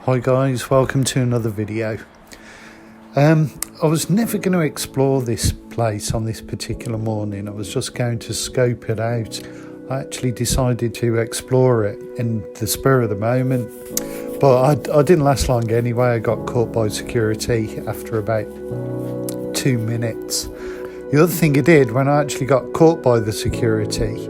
Hi guys, welcome to another video. I was never going to explore this place on this particular morning. I was just going to scope it out. I actually decided to explore it in the spur of the moment, but I didn't last long anyway. I got caught by security after about 2 minutes. The other thing I did when I actually got caught by the security,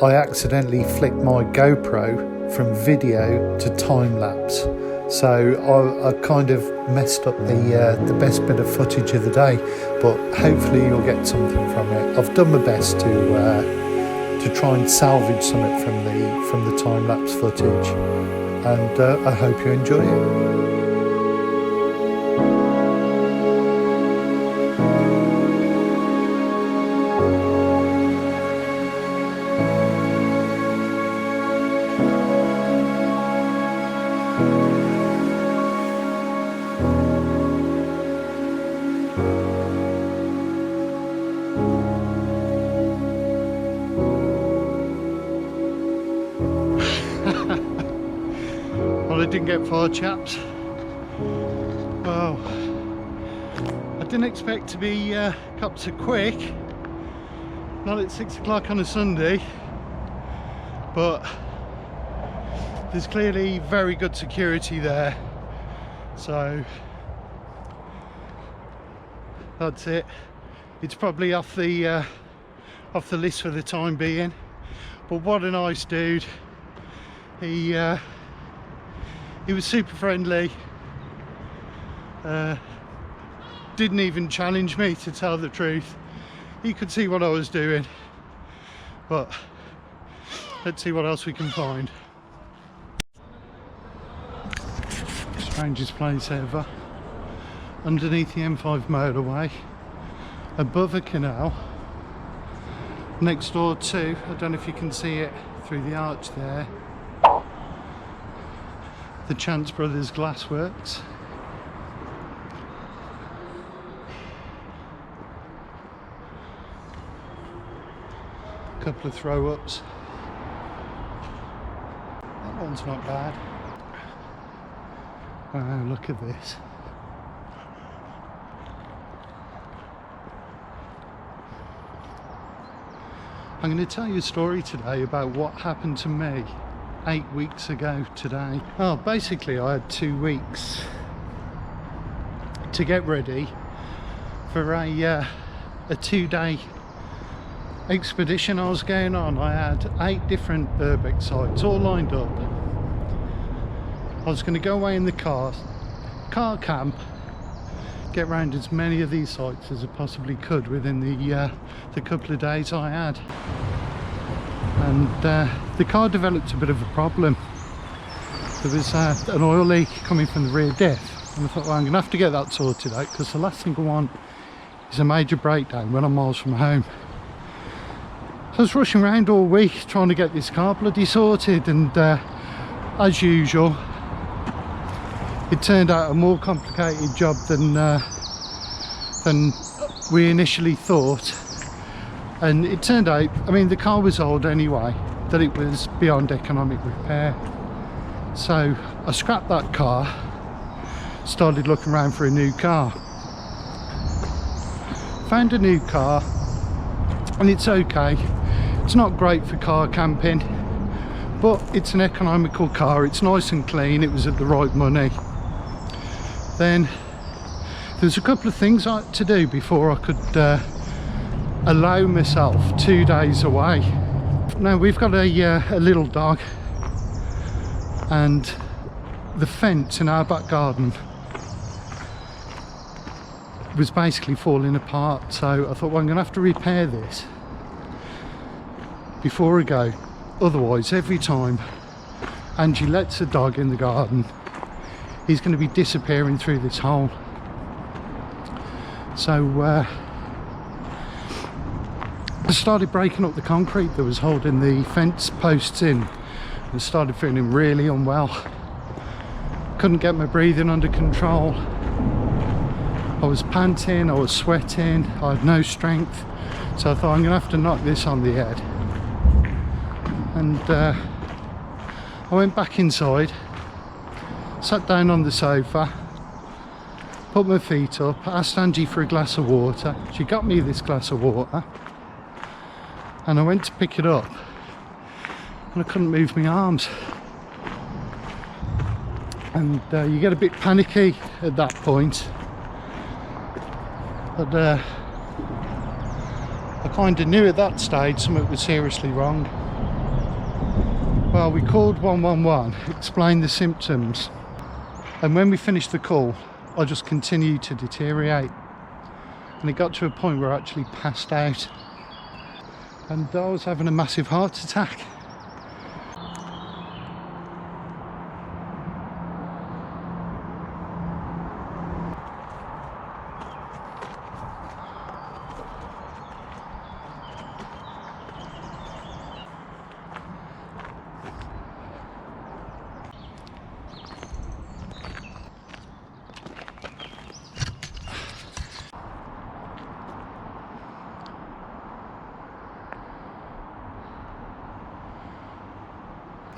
I accidentally flicked my GoPro from video to time lapse, so I kind of messed up the best bit of footage of the day, but hopefully you'll get something from it. I've done my best to try and salvage something from the time lapse footage, and I hope you enjoy it. Well, I didn't get far, chaps. Well, I didn't expect to be up so quick, not at 6 o'clock on a Sunday, but there's clearly very good security there, so that's it. It's probably off the list for the time being, but what a nice dude. He was super friendly, didn't even challenge me, to tell the truth. He could see what I was doing, but let's see what else we can find. Strangest place ever. Underneath the M5 motorway, above a canal, next door to, I don't know if you can see it through the arch there, the Chance Brothers Glassworks. A couple of throw-ups. That one's not bad. Wow, look at this. I'm going to tell you a story today about what happened to me 8 weeks ago today. Well, basically I had 2 weeks to get ready for a 2-day expedition I was going on. I had 8 different urbex sites all lined up. I was going to go away in the car camp, get round as many of these sites as I possibly could within the couple of days I had. And the car developed a bit of a problem. There was an oil leak coming from the rear diff, and I thought, well, I'm going to have to get that sorted out, because the last thing I want is a major breakdown when I'm miles from home. So I was rushing around all week trying to get this car bloody sorted, and as usual, it turned out a more complicated job than we initially thought. And it turned out, I mean, the car was old anyway, that it was beyond economic repair. So I scrapped that car, started looking around for a new car. Found a new car, and it's okay. It's not great for car camping, but it's an economical car. It's nice and clean. It was at the right money. Then there's a couple of things I had to do before I could allow myself 2 days away. Now, we've got a little dog, and the fence in our back garden was basically falling apart, so I thought, well, I'm gonna have to repair this before I go. Otherwise, every time Angie lets a dog in the garden, he's going to be disappearing through this hole. So I started breaking up the concrete that was holding the fence posts in, and started feeling really unwell. Couldn't get my breathing under control. I was panting, I was sweating, I had no strength, so I thought, I'm gonna have to knock this on the head. And I went back inside, Sat down on the sofa, put my feet up, asked Angie for a glass of water. She got me this glass of water, and I went to pick it up and I couldn't move my arms. And you get a bit panicky at that point. But I kind of knew at that stage something was seriously wrong. Well, we called 111, explained the symptoms, and when we finished the call, I just continued to deteriorate, and it got to a point where I actually passed out, and I was having a massive heart attack.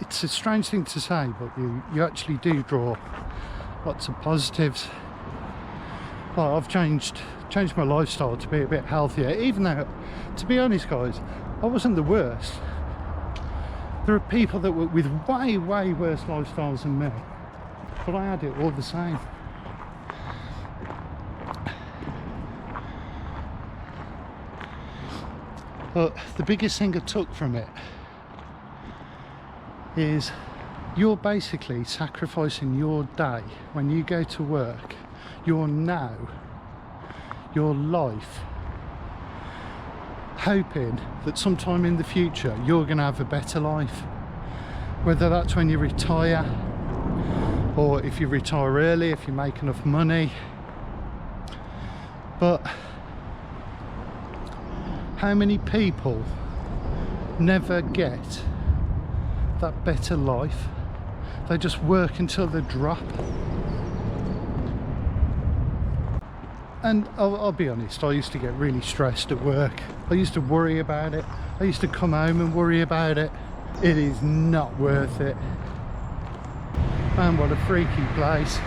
It's a strange thing to say, but you actually do draw lots of positives. Well, I've changed my lifestyle to be a bit healthier, even though, to be honest guys, I wasn't the worst. There are people that were with way worse lifestyles than me, but I had it all the same. But the biggest thing I took from it is you're basically sacrificing your day when you go to work, your now, your life, hoping that sometime in the future you're going to have a better life, whether that's when you retire, or if you retire early, if you make enough money. But how many people never get that better life? They just work until they drop. And I'll be honest, I used to get really stressed at work. I used to worry about it. I used to come home and worry about it. It is not worth it. Man, what a freaky place.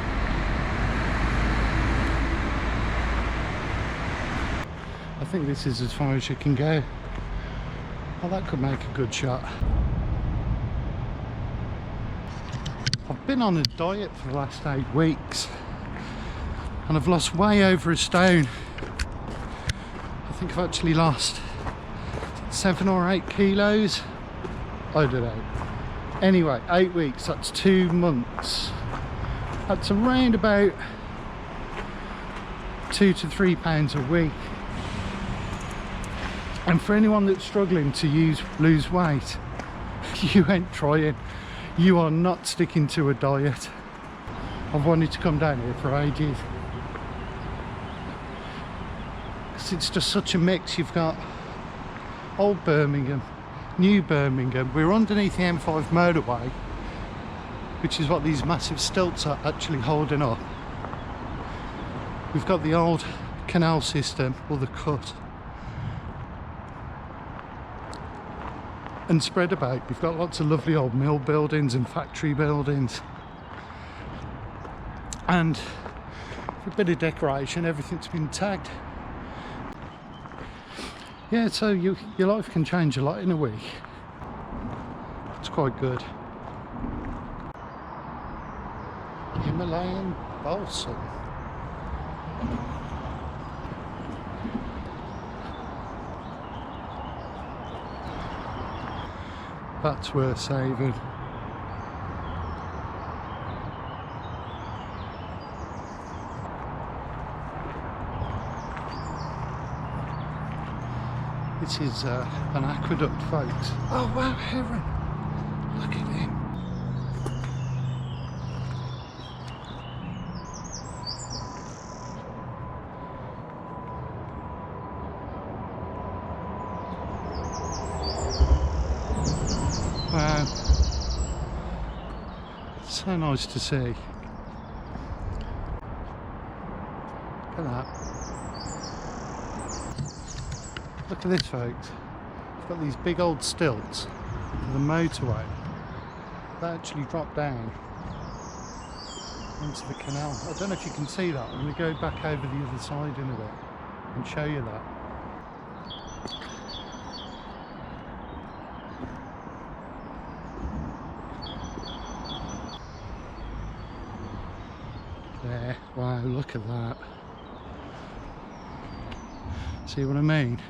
I think this is as far as you can go. Well, that could make a good shot. I've been on a diet for the last 8 weeks and I've lost way over a stone. I think I've actually lost 7 or 8 kilos. I don't know. Anyway, 8 weeks, that's 2 months. That's around about 2 to 3 pounds a week. And for anyone that's struggling to lose weight, you ain't trying. You are not sticking to a diet. I've wanted to come down here for ages. Because it's just such a mix. You've got old Birmingham, new Birmingham. We're underneath the M5 motorway, which is what these massive stilts are actually holding up. We've got the old canal system, or the cut. And spread about, we've got lots of lovely old mill buildings and factory buildings, and for a bit of decoration, everything's been tagged. Yeah, so your life can change a lot in a week. It's quite good. Himalayan balsam. That's worth saving. This is an aqueduct, folks. Oh wow, heron! Look at him. Wow, so nice to see. Look at that. Look at this, folks. It's got these big old stilts for the motorway that actually drop down. into the canal. I don't know if you can see that. I'm going to go back over the other side in a bit and show you that. There, wow, look at that. See what I mean?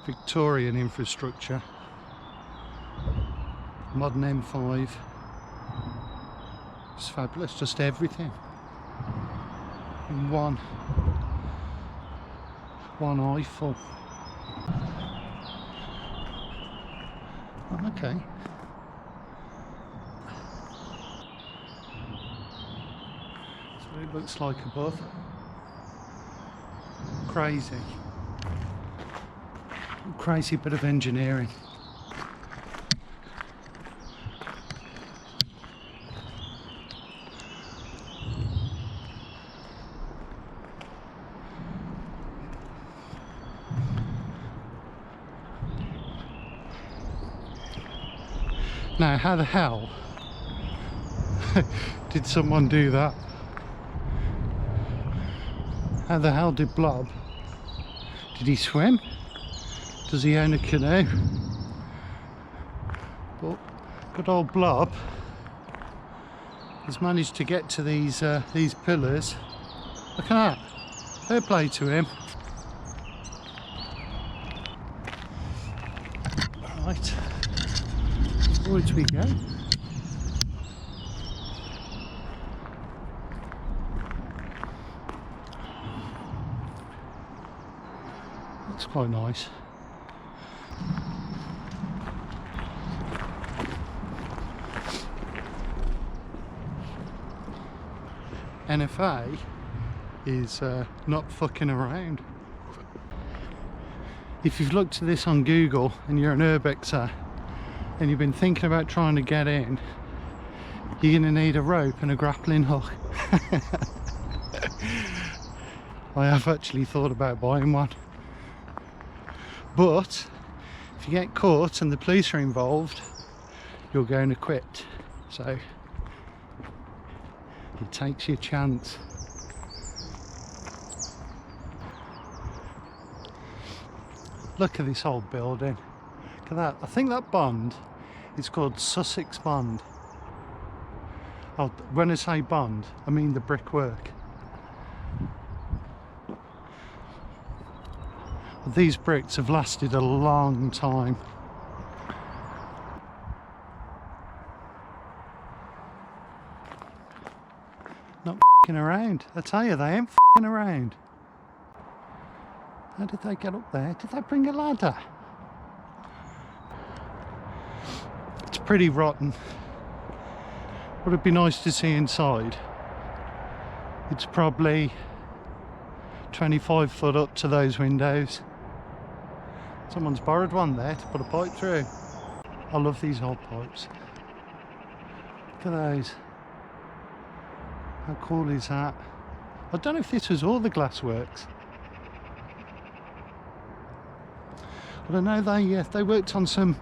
Victorian infrastructure, modern M5. It's fabulous, just everything in one eyeful. Oh, okay. That's what it looks like above. Crazy bit of engineering. Now, how the hell did someone do that? How the hell did Blob? Did he swim? Does he own a canoe? But good old Blob has managed to get to these pillars. Look at that. Fair play to him. Right. Forwards we go. That's quite nice. NFA is not fucking around. If you've looked at this on Google and you're an urbexer and you've been thinking about trying to get in, you're going to need a rope and a grappling hook. I have actually thought about buying one, but if you get caught and the police are involved, you're going to quit. So it takes your chance. Look at this old building. Look at that. I think that bond is called Sussex Bond. Oh, when I say bond, I mean the brickwork. These bricks have lasted a long time. Not f***ing around. I tell you, they ain't f***ing around. How did they get up there? Did they bring a ladder? It's pretty rotten. Would it be nice to see inside? It's probably 25 foot up to those windows. Someone's borrowed one there to put a pipe through. I love these old pipes. Look at those. How cool is that? I don't know if this was all the glassworks. But I know they worked on some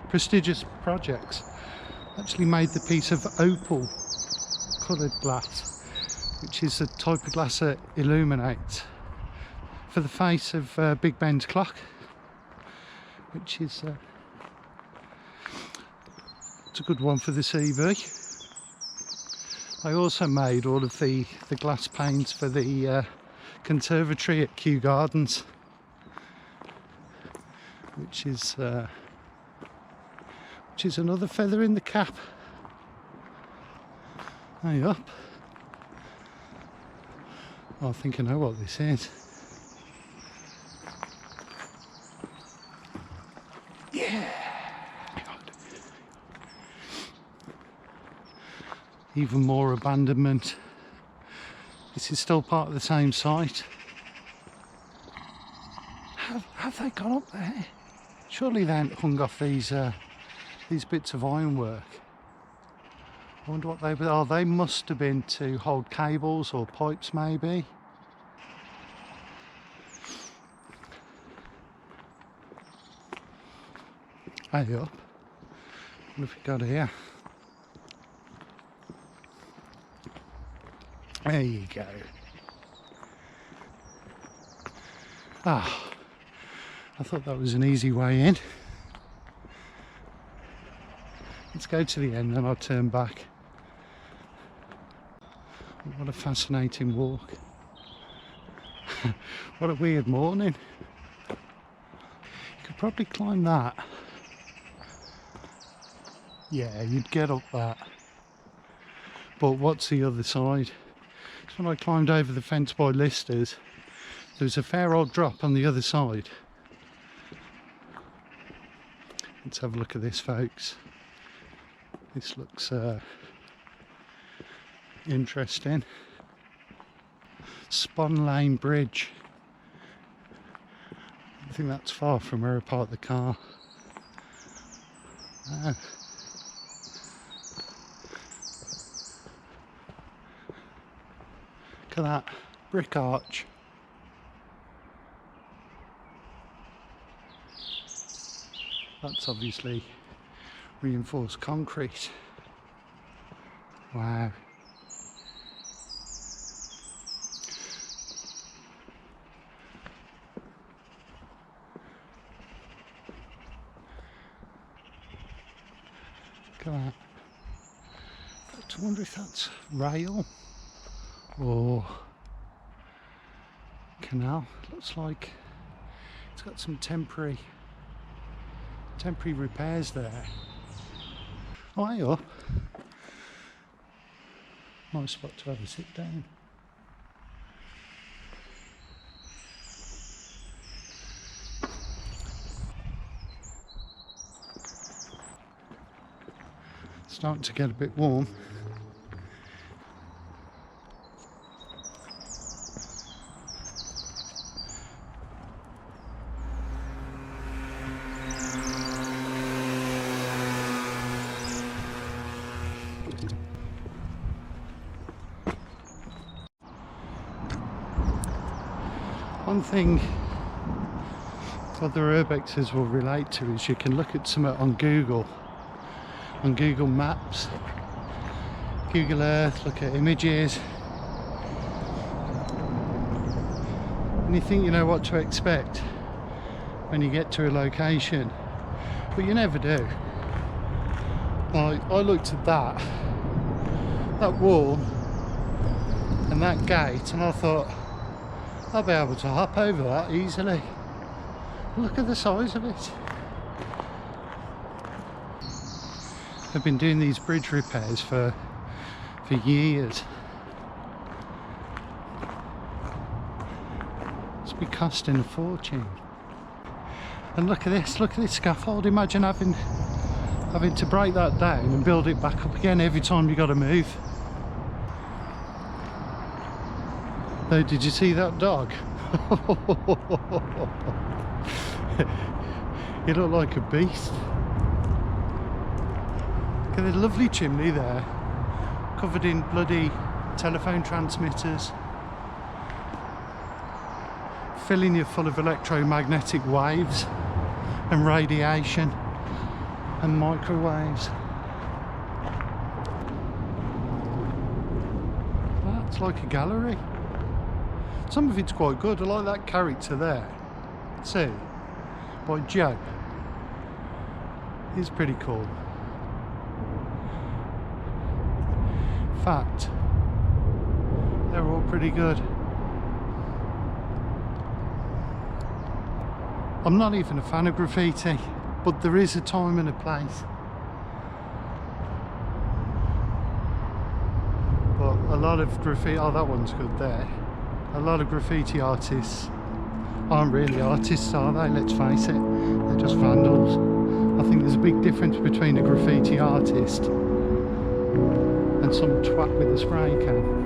prestigious projects. Actually made the piece of opal coloured glass, which is a type of glass that illuminates for the face of Big Ben's clock, which is it's a good one for the CV. I also made all of the glass panes for the conservatory at Kew Gardens, which is another feather in the cap. Hey up. Oh, I think I know what this is. Yeah. Even more abandonment. This is still part of the same site. Have they gone up there? Surely they haven't hung off these bits of ironwork. I wonder what they were. Oh, they must have been to hold cables or pipes, maybe. Hey up. What have we got here? There you go. Ah, I thought that was an easy way in. Let's go to the end, then I'll turn back. What a fascinating walk. What a weird morning. You could probably climb that. Yeah, you'd get up that. But what's the other side? It's when I climbed over the fence by Lister's. There was a fair old drop on the other side. Let's have a look at this, folks. This looks interesting. Spon Lane Bridge. I think that's far from where I parked the car. Wow. Look at that brick arch. That's obviously reinforced concrete. Wow. Look at that. I wonder if that's rail or canal. Looks like it's got some temporary repairs there. Way up. Nice spot to have a sit down. Starting to get a bit warm. One thing other urbexers will relate to is you can look at something on Google Maps, Google Earth, look at images, and you think you know what to expect when you get to a location, but you never do. I looked at that wall and that gate, and I thought I'll be able to hop over that easily. Look at the size of it. They've been doing these bridge repairs for years. It's been costing a fortune. And look at this scaffold. Imagine having to break that down and build it back up again every time you got to move. Oh, did you see that dog? He looked like a beast. Look at the lovely chimney there, covered in bloody telephone transmitters, filling you full of electromagnetic waves and radiation and microwaves. That's like a gallery. Some of it's quite good. I like that character there. See, by Joe. He's pretty cool. In fact, they're all pretty good. I'm not even a fan of graffiti, but there is a time and a place. But a lot of graffiti, oh, that one's good there. A lot of graffiti artists aren't really artists, are they? Let's face it, they're just vandals. I think there's a big difference between a graffiti artist and some twat with a spray can.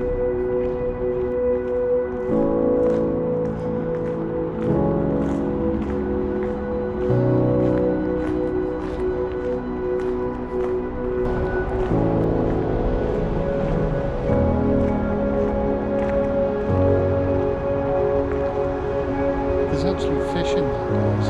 There's actually fish in there, guys.